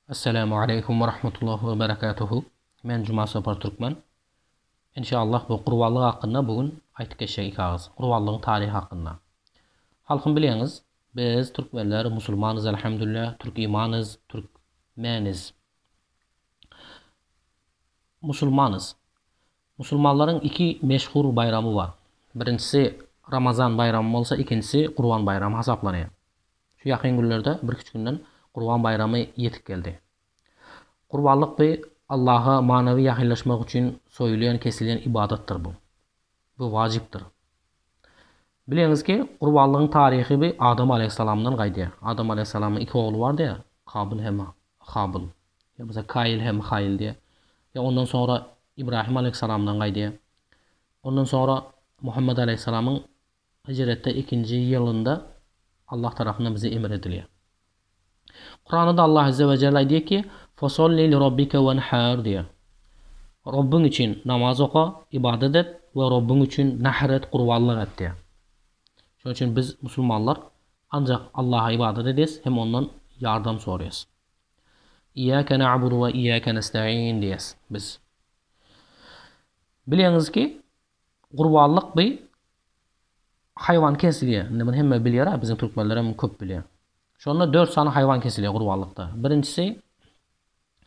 Assalamu alaikum wa rahmatullahi wa barakatuhu. Men Cuma Sopar Türkmen. İnşallah bu Qurbanlyk hakkında bugün aytıp geçýäris. Qurbanlygyň tarihi hakkında. Halkym bilýäňiz, biz Türkmenler musulmanyz elhamdülillah, Türk imanyz, Türkmeniz. Musulmanyz. Musulmanlaryň iki meşhur bayramy bar. Birincisi Ramazan bayramy bolsa, ikincisi Qurban bayramy hasaplanýar. Şu ýakyn günlerde bir küçük günden Qurban bayramy ýetip geldi. Qurbanlyk bir Allah'a manawy ýakynlaşmak üçin soýulan, kesilen ibadatdyr bu. Bu wajypdyr. Bilýäňiz ki, Qurbanlygyň tarihi bir Adam aleyhissalamdan gaýdy. Adam aleyhissalamyň iki ogly bardy ya, Kabil hem Habil. Ya mesela Kail hem Hail diye. Ya ondan sonra İbrahim aleyhissalamdan gaýdy. Ondan sonra Muhammed aleyhissalamyň hicrette 2-nji ýylynda Allah tarapyndan bize emir edilýär. Kur'an'da Allah Azze ve Celle diyor ki "Fasalli li rabbike venhar" diyor. Rabbin için namaz oku, ibadet et ve Rabbin için nahr et, qurbanlyk et diyor. Şoň üçin biz musulmanlar ancak Allah'a ibadet ederiz hem ondan yardım soruyoruz. İyyâke na'budu ve iyyâke nesta'in diýäs biz. Bilýäňiz ki qurbanlyk bir hayvan kesilýär. Bunu hemme bilýär, bizim türkmenler hem köp bilýär. Şonda 4 sany hayvan kesilýär qurbanlykda. Birincisi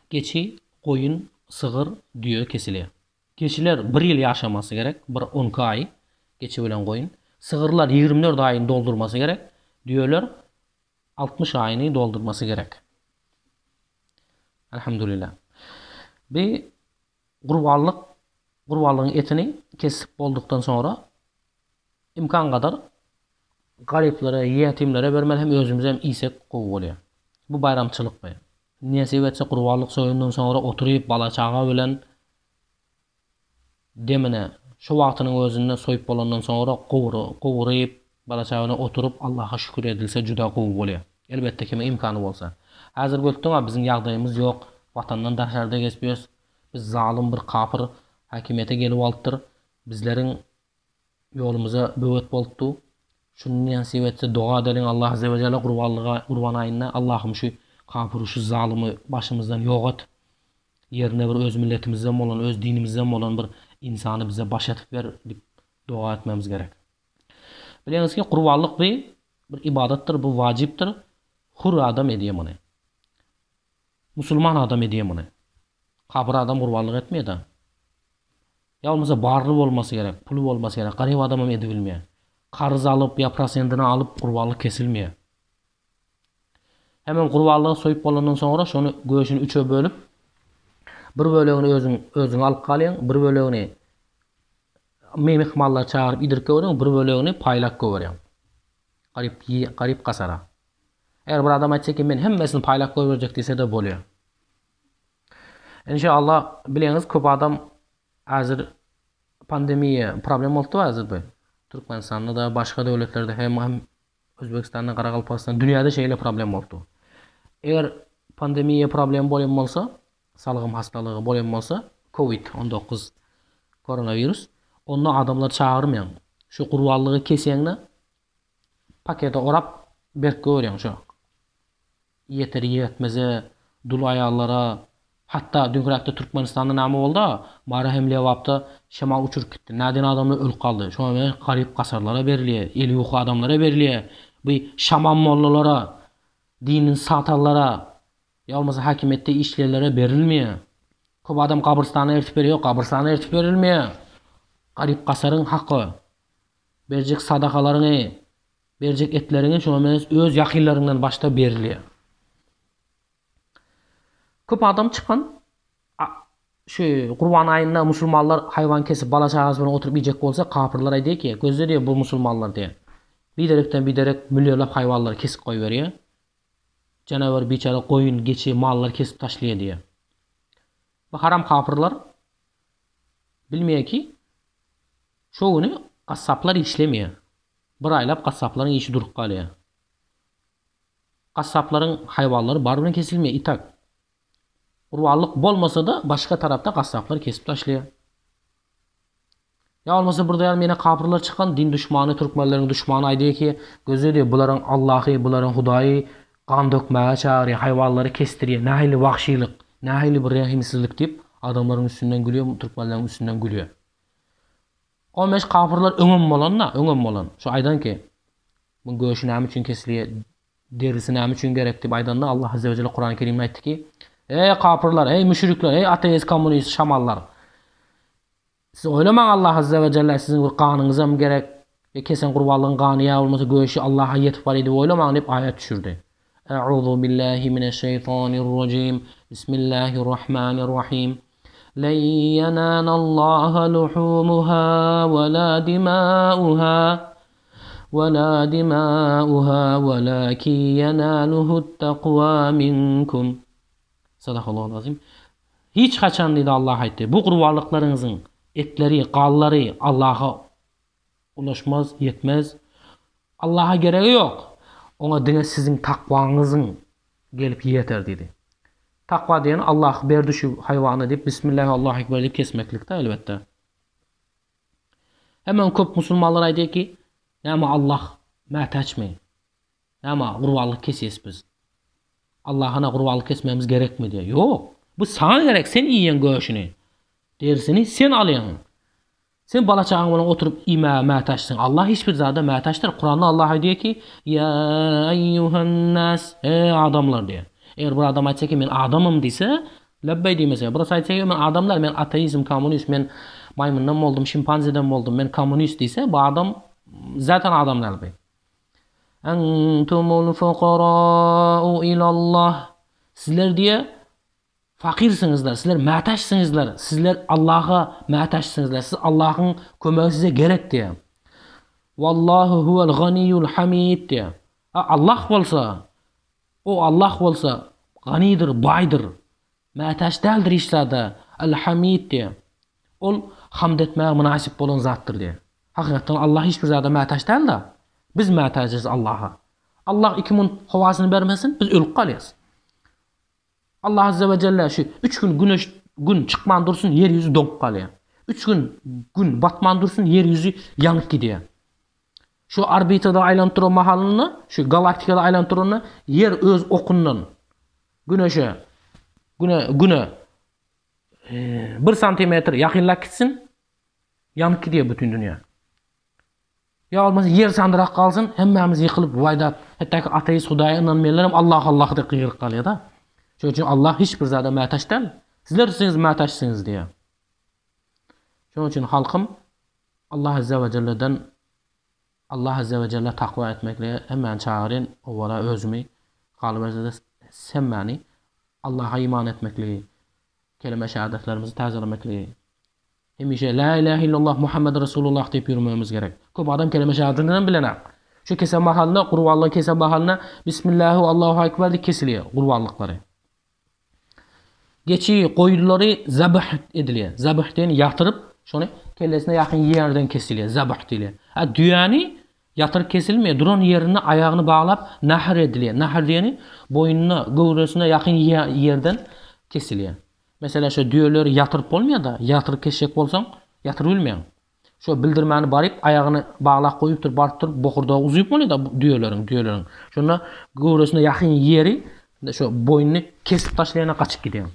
geçi, koyun, sığır, düýe kesilýär. Geçiler 1 ýyl ýaşamasy gerek, 12 ay geçi bilen koyun. Sığırlar 24 aýyny doldurmasy gerek. Düýeler 60 aýyny doldurmasy gerek. Elhamdülillah. Bir qurbanlygyň etini kesip bolduktan sonra imkan kadar gariplere, yetimlere vermeli, hem özümüz hem isek gowy bolýar. Bu bayramçylyk be. Näse etse qurbanlyk soýundan sonra oturup bala çaga bilen demine şu wagtynyň özünde soýup bolandan sonra gowuryp bala çaga oturup Allah'a şükür edilse juda gowy bolýar. Elbetde kime imkany bolsa. Hazır gökden bizim ýagdaýymyz ýok. Watandan daşarda geçmiýäs. Biz zalim bir kafir hakimiyete gelip alypdyr. Bizleriň yolumuza böwet bolupdy. Şunu nasip etse dua edelim Allah Azze ve Celle Qurban ayında. Allah'ım şu kafir, şu zalimi başımızdan yok et. Yerine bir öz milletimizden olan, öz dinimizden olan bir insanı bize baş etip ver dip dua etmemiz gerek. Bilýäňiz ki qurbanlyk bir ibadatdır, bu wajypdyr. Hur adam edýär muny. Musulman adam edýär muny. Kafir adam qurbanlyk etmeýär da. Ýalnys barly bolmasy gerek, pulu bolmasy gerek. Garyp adam hem edip bilmeýär. Qarız alıp ya prosentini alıp qurbanlyk kesilmeýär. Hemen qurbanlygy soýup bolandan sonra şonu göğsüni 3'e bölüp bir bölegini özüň alyp galýaň, bir bölegini mehmanlar çağırıp idirip göwürüň, bir bölegini paýlap göwürüň. Garip kasara. Eğer bir adam aýtsa ki men hemmesini paýlap göwürjek diýse de bolýar. İnşallah bilýäňiz köp adam hazır pandemiýa problem bolupdy hazır bu. Türkmenistan'da da başka devletlerde hem Özbekistan'da, Qaraqalpaqistan, dünyada şeyle problem oldu. Eğer pandemiye problem bolýan bolsa, salgym hastalygy bolýan bolsa, Covid-19 koronavirus, onda adamlar çağırmayan. Şu qurbanlygy kesýäňde pakete orap berip görýän şu. Yeteri yetmeze, dul ayallara, hatta dünkürakda Türkmenistan'da näme boldy? Mara hemle wapda şema uçurup gitdi. Näden adamlar öl kaldı. Şoňa men garip kasarlara berilýär, eli ýok adamlara berilýär. Bu şaman mollalara, dinin satarlara, ýalnys hakimiýetde işleýärlere berilmeýär. Köp adam kabristana ertip berýär, kabristana ertip berilmeýär. Garip kasaryň haqqy. Berjek sadakalaryny, berjek etlerini şoňa men öz ýakynlaryndan başda berilýär. Köp adam çıkan şu Qurban ayında musulmanlar hayvan kesip bala çağası bilen oturup yiyecek bolsa kafirler aýdy ki gözde diýär bu musulmanlar diýär. Biderek milyonlap hayvanlar kesip koy berýär. Canavar biçara koyun, geçi, mallar kesip taşlaýar diýär. Bu haram kafirler bilmeýär ki şu güni gassaplar işlemeýär. Bir aýlap gassaplaryň işi durup galýar. Gassaplaryň hayvanlary bar bilen kesilmeýär, itak. Qurbanlyk bolmasa da başka tarapda gassaplar kesip taşlaýar. Ya olmasa burada mene kafirler çıkan din düşmanı, Türkmenlerin düşmanı aýdy ki gözde diýär bularyň Allahy, bularyň Hudaýy kan dökmeye çağırıyor, hayvanları kestiriyor, nahili vahşilik, nahili bir rahimsizlik deyip adamların üstünden gülüyor, Türkmenlerin üstünden gülüyor. O meş kafirler öngüm bolan. Şu aydan ki bu göğüşü näme üçin kesiliyor, derisi näme üçin gerek deyip aydan da Allah Azze ve Celle Kur'an-ı Kerim'de aytdı ki: "Ey kafirler, ey müşrikler, ey ateist, komünist, şamallar. Siz oylaman Allah Azze ve Celle sizin bir kanınıza mı gerek? Kesen kurbanlığın kanı ya olmasa göğüşü Allah'a yetip var idi oylaman" deyip ayet düşürdü. Euzu billahi mineşşeytanirracim. Bismillahirrahmanirrahim. لن ينال الله لحومها ولا دماؤها ولكن يناله التقوى منكم. Sadakallahu azim. Hiç kaçan dedi Allah aytti. Bu kurbanlıklarınızın etleri, kanları Allah'a ulaşmaz, yetmez. Allah'a gereği yok. Ona dine sizin takvanızın gelip yeter dedi. Takva diyen Allah berdi şu hayvanı deyip Bismillahirrahmanirrahim deyip kesmeklikte elbette. Hemen köp musulmanlar aydı ki ama Allah mətaçmayın. Ama kurbanlık kesiyes biz. Allah'ına kurbanlık kesmemiz gerek mi diye. Yok. Bu sana gerek. Sen yiyen göğüşünü. Derisini sen alıyorsun. Sen bala çağın olan oturup mətaçsın. Allah hiçbir zada mətaçtır. Kur'an'da Allah diyor ki ya eyyuhan nas, ey adamlar diyor. Eğer bir adam aytsa ki men adamım dese, lebbey diye mesela. Burası aytsa ki men adamlar, men ateizm, komünist, men maymundan oldum, şimpanzeden oldum, men komünist dese, bu adam zaten adam lebbey. Entumul fuqara'u ilallah. Sizler diye fakirsinizler, sizler mətaşsınızlar, sizler Allah'a mətaşsınızlar, siz Allah'ın kömeği size gerek diye. Wallahu huvel ganiyyul hamid diye. Allah olsa, o Allah olsa ganidir, baydır. Mətaş değildir işlerde. El-hamid diye. Ol hamd etmeye münasip olan zattır diye. Hakikaten Allah hiçbir zada mətaş değil de biz mətaşız Allah'a. Allah 2000 havasını vermesin, biz ölüp kalıyız. Allah Azze ve Celle şu 3 gün güneş gün çıkman dursun, yeryüzü donup kalıyor. 3 gün batman dursun, yeryüzü yanıp gidiyor. Şu orbitada aylantıro mahalını, şu galaktikada aylantıronunu yer öz okundan güneşe güne 1 santimetre yakınlak gitsin, yanıp gidiyor bütün dünya. Ya olmasa yer sandırak kalsın, hemmemiz yıkılıp vaydat. Hatta ki ateist Hudaya inanmayanlarım Allah da kıyırık kalıyor da. Çünkü Allah hiçbir zada mətaş değil. Sizler sizsiniz mətaşsınız diye. Şunun için halkım Allah Azze ve Celle takva etmekle hemen çağırın. Ovala özümü kalbimizde semmani Allah'a iman etmekle, kelime şehadetlerimizi tazelemekle, hemişe la ilahe illallah Muhammed Resulullah deyip yürümemiz gerek. Köp adam kelime şehadetinden bilene. Şu kesen mahalına, kurbanlığı kesen mahalına Bismillahu Allahu Ekber diye kesiliyor kurbanlıkları. Geçi koyunları zabih ediliyor. Zabih diyen yatırıp şunu kellesine yakın yerden kesiliyor. Zabih diliyor. Düğeni yatırıp kesilmiyor. Duran yerine ayağını bağlap nahr ediliyor. Nahr diyeni boynuna, gövresine yakın yerden kesiliyor. Mesela şu düğeleri yatırıp olmuyor da yatırıp kesecek bolsan yatırıp olmuyor. Şu bildirmeni barıp ayağını bağlap koyup dur, barıp dur, bokurda uzayıp oluyor da düğelerin. Şuna gövresine yakın yeri şu boynunu kesip taşlayana kaçıp gidiyor.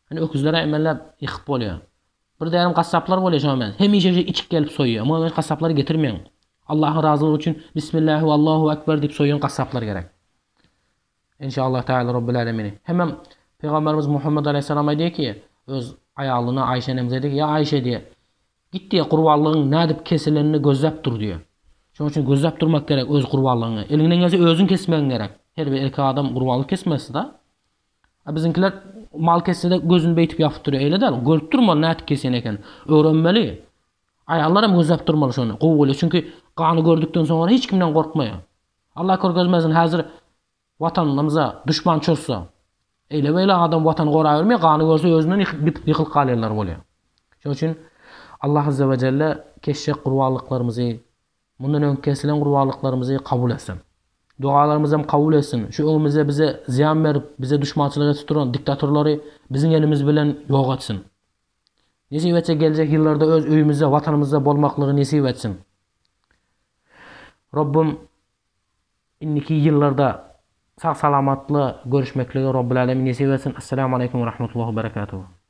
Hani öküzlere emeller yıkıp oluyor. Bir de kasaplar oluyor şu an. Hem işe içip gelip soyuyor. Ama kasapları getirmeyin. Allah'ın razılığı için Bismillah ve Allahu Ekber deyip soyuyan kasaplar gerek. İnşallah Teala Rabbil Alemin. Hemen Peygamberimiz Muhammed Aleyhisselam'a diyor ki öz ayağına Ayşe Nemze diyor ki ya Ayşe diye git diye kurbanlığın ne edip kesilenini gözlep dur diyor. Şunun için gözlep durmak gerek öz kurbanlığını. Elinden gelse özün kesmen gerek. Her bir erkek adam kurbanlık kesmesi de. Bizimkiler mal kesse de gözünü beytip yaptırıyor. Öyle değil. Görüp durma ne et kesen eken. Öğrenmeli. Ayarlar hem gözlep durmalı şunu. Kovuluyor. Çünkü kanı gördükten sonra hiç kimden korkmuyor. Allah korkmazmasın. Hazır vatanımıza düşman çözse. Öyle böyle adam vatanı koruyamıyor. Kanı görse özünden yıkılıp kalırlar oluyor. Şunun için Allah Azze ve Celle keşke kurbanlıklarımızı, bundan ön kesilen kurbanlıklarımızı kabul etsin. Dualarımızı hem kabul etsin. Şu önümüze bize ziyan verip, bize düşmançılığa tuturan diktatörleri bizim elimiz bilen yok etsin. Nesip etse gelecek yıllarda öz öyümüzde, vatanımızda bolmakları nesip etsin. Rabbim inniki yıllarda sağ salamatlı görüşmekle Robbil Alemin nasip etsin. Assalamu aleykum ve rahmetullahi ve berekatuhu.